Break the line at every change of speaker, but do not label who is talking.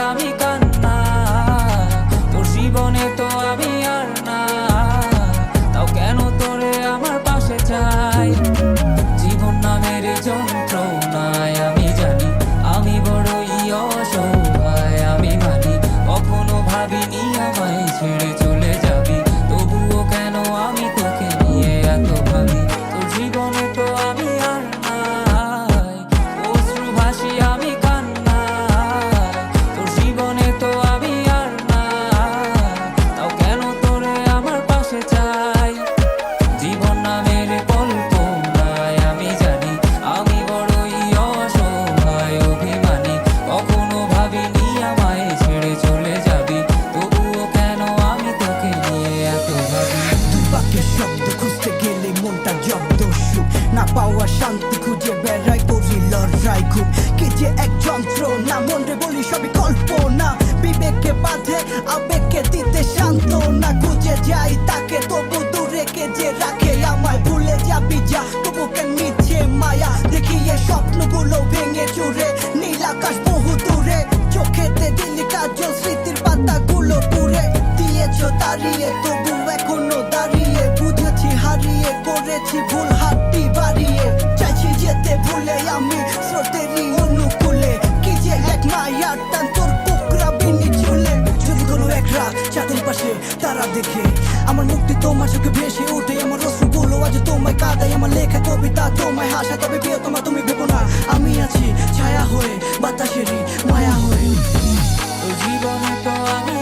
আমি কান্না, তোর জীবনে তো আমি আর না, তাও কেন তোরে আমার পাশে চাই। জীবন নামের যন্ত্রণায় আমি জানি আমি বড়ই অসহায়, আমি মানি কখনো ভাবিনি আমায় ছেড়ে চলে যাবি, তবুও কেন আমি তোকে নিয়ে এত ভাবি। তোর জীবনে তো আমি আর নাই, অশ্রু ভাসি আমি কান্না, তোর জীবনে তো আমি আর নাই, তাও কেন তোরে আমার পাশে চাই। জীবন নামের কল্পনায় আমি জানি আমি বড়ই অসহায়, অভিমানী কখনো ভাবিনি আমায় ছেড়ে চলে যাবি, তবুও কেন আমি তোকে নিয়ে এত ভাবি।
দুই বাক্যের শব্দ খুঁজতে গেলে মনটা জব্দ, সুখ না পাওয়া শান্তি খুঁজে বেড়াই, করি লড়াই খুব কি যে এক যন্ত্রণা, মন রে বলি সবই কল্পনা, বিবেককে বাঁধে আবেগকে দিতে শান্তনা, খুঁজে যাই তাকে তবু দূরে কে যে রাখে আমায়, ভুলে যাবি যা তবু কেন মিছে মায়া, দেখিয়ে স্বপ্নগুলো ভেঙে চুরে, নীল আকাশ বহু দূরে, চোখেতে দিলি কাজল স্মৃতির পাতাগুলো পুড়ে দিয়েছ দাঁড়িয়ে, তবু এখনো দাঁড়িয়ে, বুঝেছি হারিয়ে করেছি ভুল, হাতটি বাড়িয়ে চাইছি যেতে ভুলে আমি স্রোতেরই অনুকূলে, কি যে এক মায়ার টান তোর কোকরা বিনি চুলে। যদি কোনো এক রাত চাঁদের পাশে তারা দেখে আমার মুক্তি তোমার চোখে ভেসে ওঠে, আমার অশ্রুগুলো আজ তোমায় কাঁদাই, আমার লেখা কবিতা তোমায় হাসা, তবে প্রিয় তোমার তুমি ভেবো না আমি আছি ছায়া হয়ে বাতাসেরই মায়া হয়ে।
তোর জীবনে তো আমি